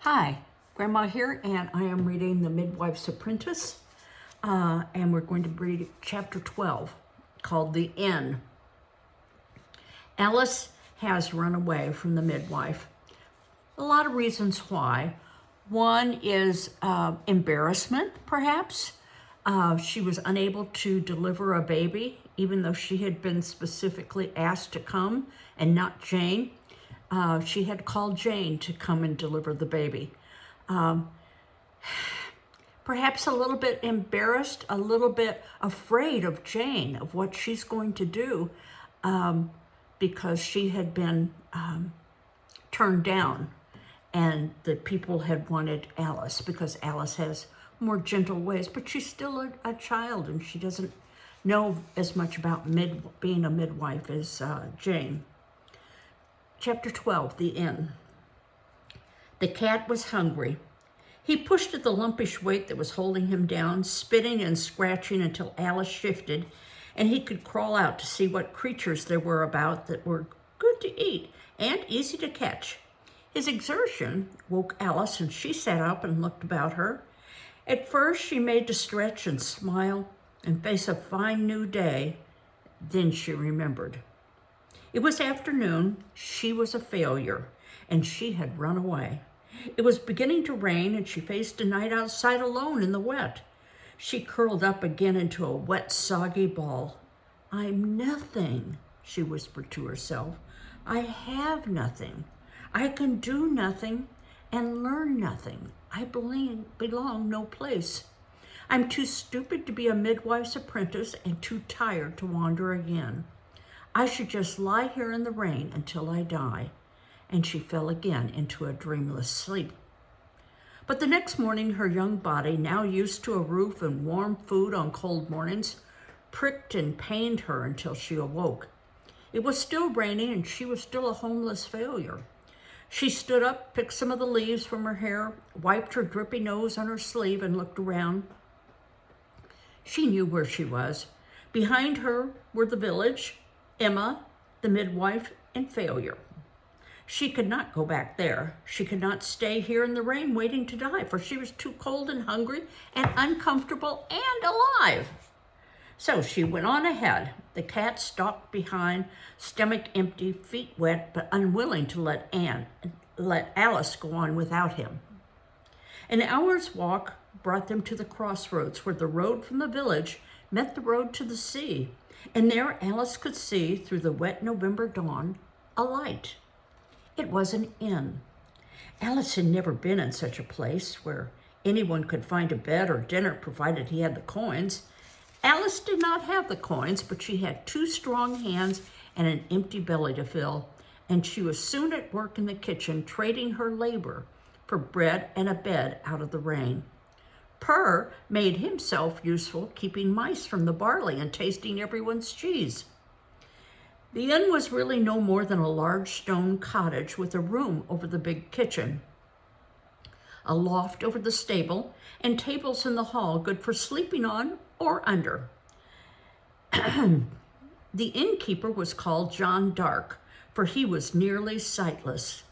Hi, Grandma here, and I am reading The Midwife's Apprentice, and we're going to read chapter 12, called The Inn. Alyce has run away from the midwife. A lot of reasons why. One is embarrassment, perhaps. She was unable to deliver a baby, even though she had been specifically asked to come, and not Jane. She had called Jane to come and deliver the baby. Perhaps a little bit embarrassed, a little bit afraid of Jane, of what she's going to do, because she had been turned down, and the people had wanted Alyce, because Alyce has more gentle ways, but she's still a child, and she doesn't know as much about being a midwife as Jane. Chapter 12, The Inn. The cat was hungry. He pushed at the lumpish weight that was holding him down, spitting and scratching until Alyce shifted, and he could crawl out to see what creatures there were about that were good to eat and easy to catch. His exertion woke Alyce, and she sat up and looked about her. At first, she made to stretch and smile and face a fine new day. Then she remembered. It was afternoon. She was a failure, and she had run away. It was beginning to rain, and she faced a night outside alone in the wet. She curled up again into a wet, soggy ball. "I'm nothing," she whispered to herself. "I have nothing. I can do nothing and learn nothing. I belong no place. I'm too stupid to be a midwife's apprentice and too tired to wander again. I should just lie here in the rain until I die." And she fell again into a dreamless sleep. But the next morning, her young body, now used to a roof and warm food on cold mornings, pricked and pained her until she awoke. It was still raining, and she was still a homeless failure. She stood up, picked some of the leaves from her hair, wiped her drippy nose on her sleeve, and looked around. She knew where she was. Behind her were the village, Emma, the midwife, and failure. She could not go back there. She could not stay here in the rain waiting to die, for she was too cold and hungry and uncomfortable and alive. So she went on ahead. The cat stalked behind, stomach empty, feet wet, but unwilling to let Alyce go on without him. An hour's walk brought them to the crossroads, where the road from the village met the road to the sea. And there Alyce could see, through the wet November dawn, a light. It was an inn. Alyce had never been in such a place, where anyone could find a bed or dinner provided he had the coins. Alyce did not have the coins, but she had 2 strong hands and an empty belly to fill, and she was soon at work in the kitchen, trading her labor for bread and a bed out of the rain. Purr made himself useful, keeping mice from the barley and tasting everyone's cheese. The inn was really no more than a large stone cottage with a room over the big kitchen, a loft over the stable, and tables in the hall good for sleeping on or under. The innkeeper was called John Dark, for he was nearly sightless,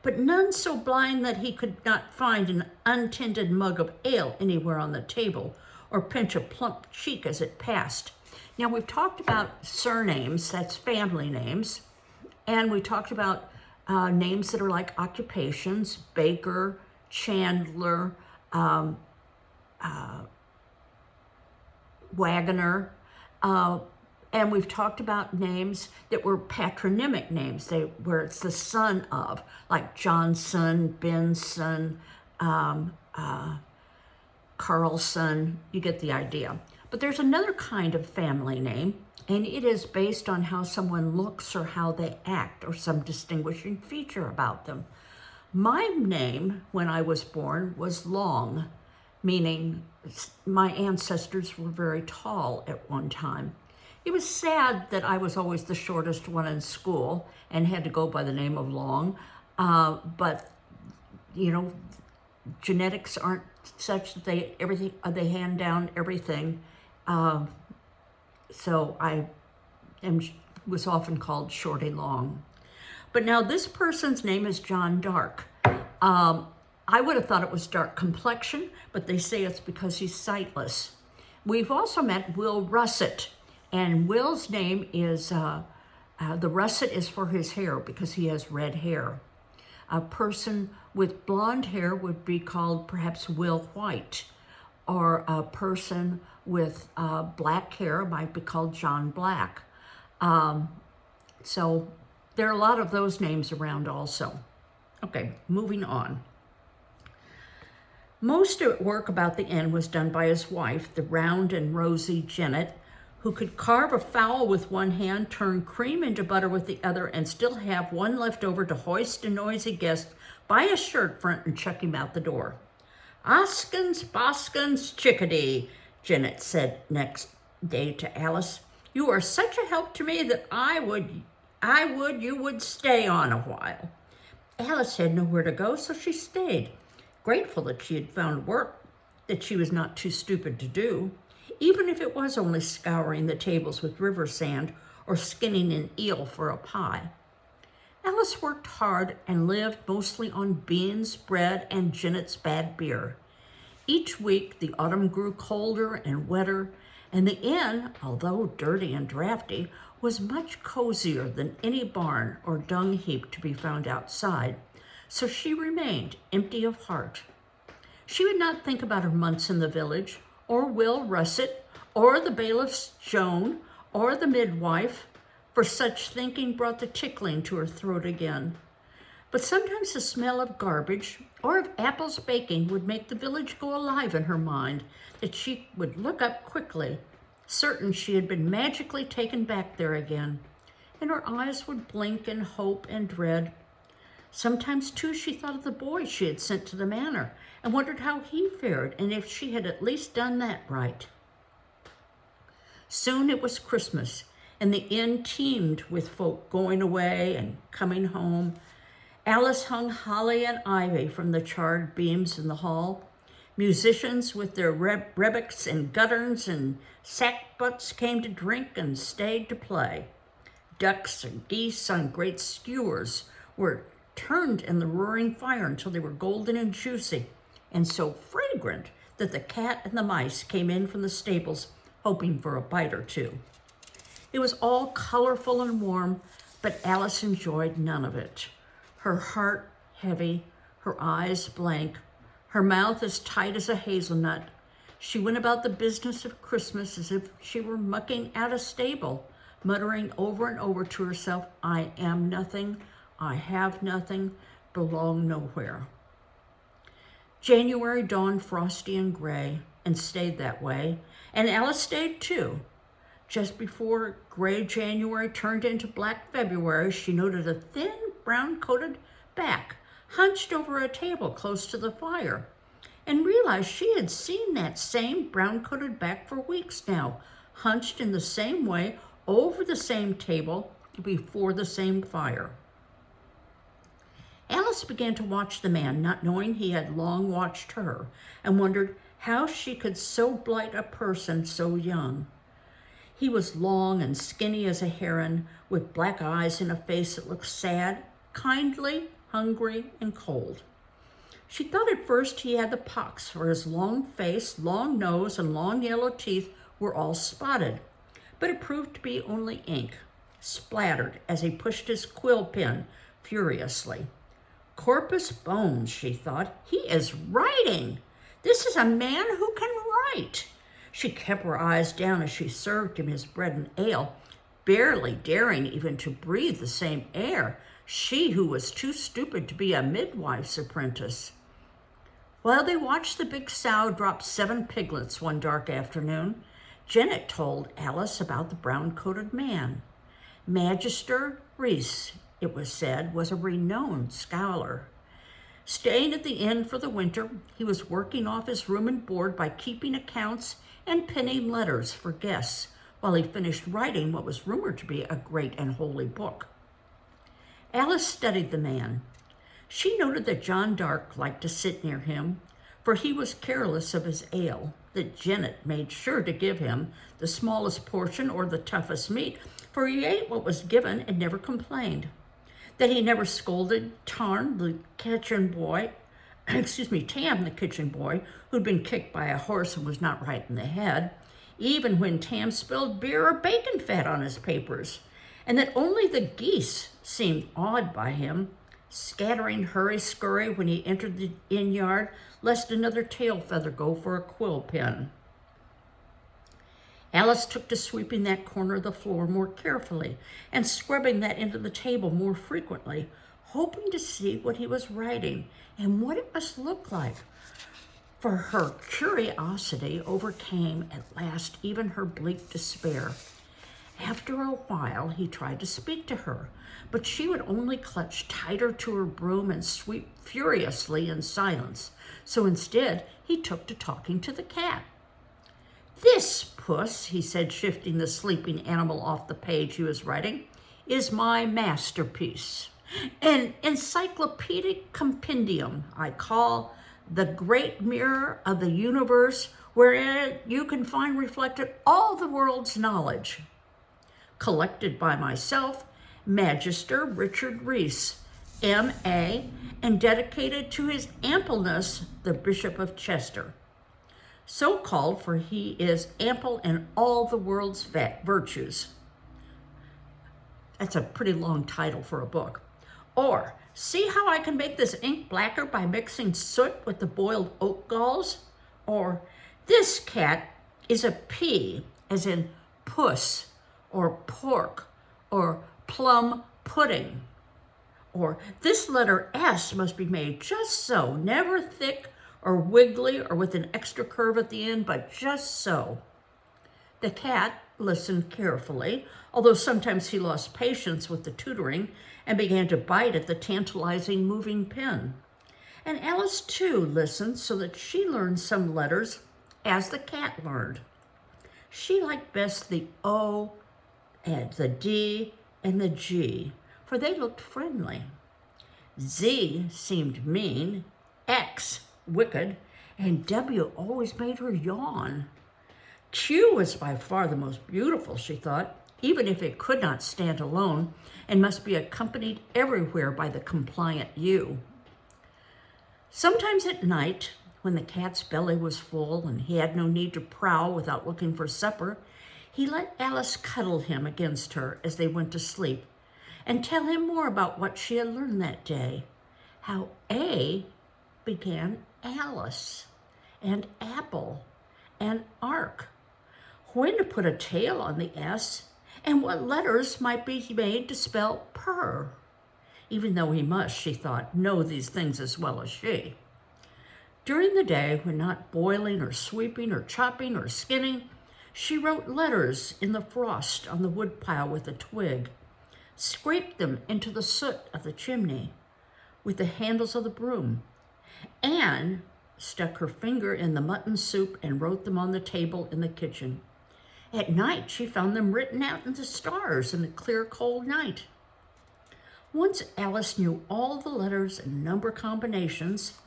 but none so blind that he could not find an untended mug of ale anywhere on the table, or pinch a plump cheek as it passed. Now, we've talked about surnames, that's family names, and we talked about names that are like occupations: baker, chandler, wagoner, and we've talked about names that were patronymic names, where it's the son of, like Johnson, Benson, Carlson. You get the idea. But there's another kind of family name, and it is based on how someone looks or how they act, or some distinguishing feature about them. My name, when I was born, was Long, meaning my ancestors were very tall at one time. It was sad that I was always the shortest one in school and had to go by the name of Long, but genetics aren't such that they hand down everything. So I was often called Shorty Long. But now this person's name is John Dark. I would have thought it was dark complexion, but they say it's because he's sightless. We've also met Will Russet, and Will's name is, the russet is for his hair because he has red hair. A person with blonde hair would be called perhaps Will White, or a person with black hair might be called John Black. So there are a lot of those names around also. Okay, moving on. Most of work about the inn was done by his wife, the round and rosy Janet, who could carve a fowl with one hand, turn cream into butter with the other, and still have one left over to hoist a noisy guest by his shirt front and chuck him out the door. "Oskins, Boskins, chickadee," Janet said next day to Alyce. "You are such a help to me that I would you would stay on a while." Alyce had nowhere to go, so she stayed, grateful that she had found work that she was not too stupid to do, even if it was only scouring the tables with river sand or skinning an eel for a pie. Alyce worked hard and lived mostly on beans, bread, and Janet's bad beer. Each week, the autumn grew colder and wetter, and the inn, although dirty and drafty, was much cozier than any barn or dung heap to be found outside, so she remained empty of heart. She would not think about her months in the village, or Will Russet, or the bailiff's Joan, or the midwife, for such thinking brought the tickling to her throat again. But sometimes the smell of garbage or of apples baking would make the village go alive in her mind, that she would look up quickly, certain she had been magically taken back there again, and her eyes would blink in hope and dread. Sometimes, too, she thought of the boy she had sent to the manor and wondered how he fared and if she had at least done that right. Soon it was Christmas, and the inn teemed with folk going away and coming home. Alyce hung holly and ivy from the charred beams in the hall. Musicians with their rebecks and gutterns and sackbuts came to drink and stayed to play. Ducks and geese on great skewers were turned in the roaring fire until they were golden and juicy, and so fragrant that the cat and the mice came in from the stables hoping for a bite or two. It was all colorful and warm, but Alyce enjoyed none of it. Her heart heavy, her eyes blank, her mouth as tight as a hazelnut. She went about the business of Christmas as if she were mucking out a stable, muttering over and over to herself, "I am nothing, I have nothing, belong nowhere." January dawned frosty and gray and stayed that way, and Alyce stayed too. Just before gray January turned into black February, she noted a thin, brown-coated back hunched over a table close to the fire, and realized she had seen that same brown-coated back for weeks now, hunched in the same way over the same table before the same fire. Alyce began to watch the man, not knowing he had long watched her, and wondered how she could so blight a person so young. He was long and skinny as a heron, with black eyes and a face that looked sad, kindly, hungry, and cold. She thought at first he had the pox, for his long face, long nose, and long yellow teeth were all spotted, but it proved to be only ink, splattered as he pushed his quill pen furiously. "Corpus bones," she thought, "he is writing. This is a man who can write." She kept her eyes down as she served him his bread and ale, barely daring even to breathe the same air, she who was too stupid to be a midwife's apprentice. While they watched the big sow drop 7 piglets one dark afternoon, Janet told Alyce about the brown-coated man. Magister Reese, it was said, was a renowned scholar. Staying at the inn for the winter, he was working off his room and board by keeping accounts and penning letters for guests, while he finished writing what was rumored to be a great and holy book. Alyce studied the man. She noted that John Dark liked to sit near him, for he was careless of his ale, that Janet made sure to give him the smallest portion or the toughest meat, for he ate what was given and never complained, that he never scolded, tarned the kitchen boy Tam, the kitchen boy, who'd been kicked by a horse and was not right in the head, even when Tam spilled beer or bacon fat on his papers, and that only the geese seemed awed by him, scattering hurry-scurry when he entered the inn yard, lest another tail feather go for a quill pen. Alyce took to sweeping that corner of the floor more carefully and scrubbing that end of the table more frequently, hoping to see what he was writing and what it must look like. For her curiosity overcame at last even her bleak despair. After a while, he tried to speak to her, but she would only clutch tighter to her broom and sweep furiously in silence. So instead, he took to talking to the cat. "This, Puss," he said, shifting the sleeping animal off the page he was writing, "is my masterpiece. An encyclopedic compendium I call the great mirror of the universe, wherein you can find reflected all the world's knowledge. Collected by myself, Magister Richard Reese, M.A., and dedicated to his ampleness, the Bishop of Chester. So called, for he is ample in all the world's virtues." That's a pretty long title for a book. Or, "See how I can make this ink blacker by mixing soot with the boiled oat galls?" Or, "This cat is a P, as in puss, or pork, or plum pudding." Or, "This letter S must be made just so, never thick or wiggly or with an extra curve at the end, but just so." The cat listened carefully, although sometimes he lost patience with the tutoring and began to bite at the tantalizing moving pen. And Alyce, too, listened so that she learned some letters as the cat learned. She liked best the O and the D and the G, for they looked friendly. Z seemed mean, X wicked, and W always made her yawn. Q was by far the most beautiful, she thought, even if it could not stand alone and must be accompanied everywhere by the compliant U. Sometimes at night, when the cat's belly was full and he had no need to prowl without looking for supper, he let Alyce cuddle him against her as they went to sleep and tell him more about what she had learned that day, how A began Alyce, and apple, and ark, when to put a tail on the S, and what letters might be made to spell purr, even though he must, she thought, know these things as well as she. During the day, when not boiling or sweeping or chopping or skinning, she wrote letters in the frost on the woodpile with a twig, scraped them into the soot of the chimney with the handles of the broom, and stuck her finger in the mutton soup and wrote them on the table in the kitchen. At night, she found them written out in the stars in a clear, cold night. Once Alyce knew all the letters and number combinations,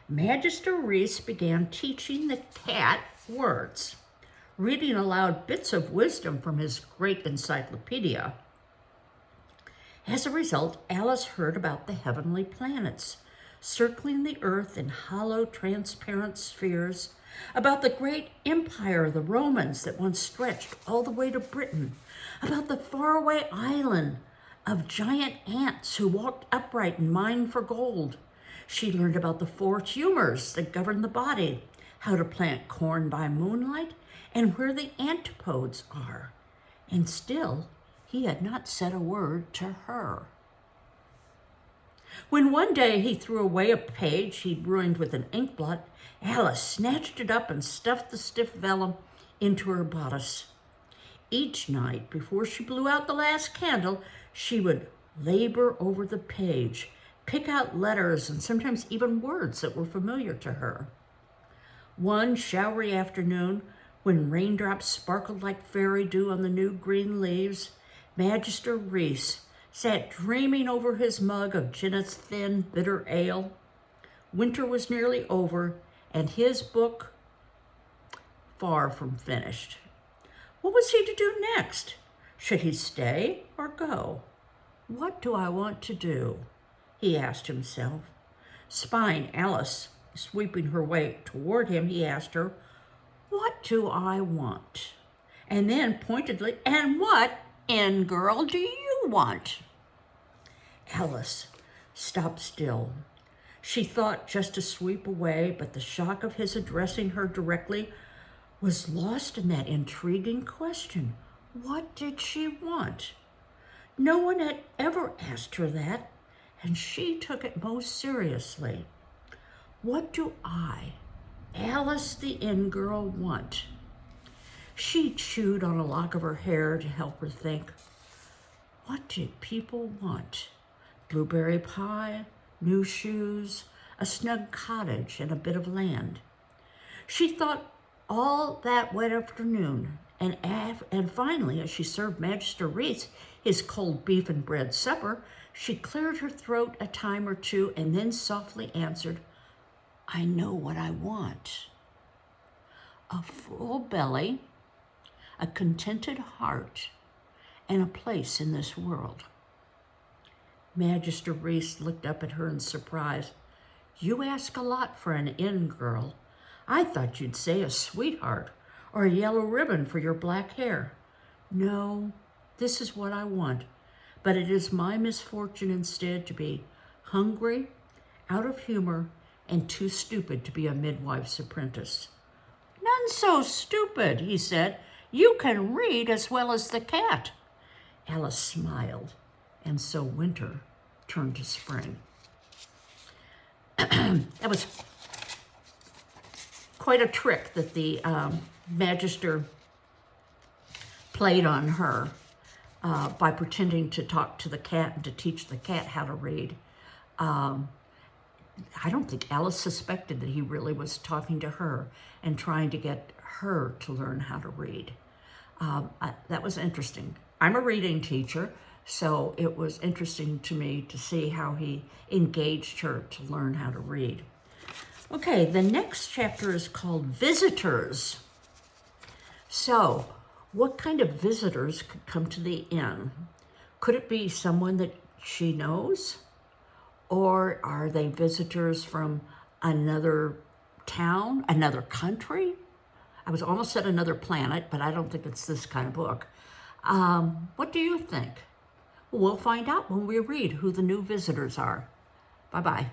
Magister Reese began teaching the cat words, reading aloud bits of wisdom from his great encyclopedia. As a result, Alyce heard about the heavenly planets, circling the earth in hollow, transparent spheres, about the great empire of the Romans that once stretched all the way to Britain, about the faraway island of giant ants who walked upright and mined for gold. She learned about the four humors that govern the body, how to plant corn by moonlight, and where the antipodes are. And still, he had not said a word to her. When one day he threw away a page he'd ruined with an ink blot, Alyce snatched it up and stuffed the stiff vellum into her bodice. Each night, before she blew out the last candle, she would labor over the page, pick out letters and sometimes even words that were familiar to her. One showery afternoon, when raindrops sparkled like fairy dew on the new green leaves, Magister Reese sat dreaming over his mug of Jennett's thin, bitter ale. Winter was nearly over, and his book far from finished. What was he to do next? Should he stay or go? "What do I want to do?" he asked himself. Spying Alyce sweeping her way toward him, he asked her, "What do I want?" And then pointedly, "And what, in girl, do you want?" Alyce stopped still. She thought just to sweep away, but the shock of his addressing her directly was lost in that intriguing question. What did she want? No one had ever asked her that, and she took it most seriously. What do I, Alyce the inn girl, want? She chewed on a lock of her hair to help her think. What did people want? Blueberry pie, new shoes, a snug cottage, and a bit of land. She thought all that wet afternoon, and finally, as she served Magister Reese his cold beef and bread supper, she cleared her throat a time or two and then softly answered, "I know what I want. A full belly, a contented heart, and a place in this world." Magister Reese looked up at her in surprise. "You ask a lot for an inn girl. I thought you'd say a sweetheart or a yellow ribbon for your black hair. No, this is what I want, but it is my misfortune instead to be hungry, out of humor, and too stupid to be a midwife's apprentice." "None so stupid," he said. "You can read as well as the cat." Alyce smiled, and so winter turned to spring. That was quite a trick that the Magister played on her by pretending to talk to the cat and to teach the cat how to read. I don't think Alyce suspected that he really was talking to her and trying to get her to learn how to read. That was interesting. I'm a reading teacher, so it was interesting to me to see how he engaged her to learn how to read. Okay, the next chapter is called Visitors. So, what kind of visitors could come to the inn? Could it be someone that she knows? Or are they visitors from another town, another country? I was almost at another planet, but I don't think it's this kind of book. What do you think? We'll find out when we read who the new visitors are. Bye-bye.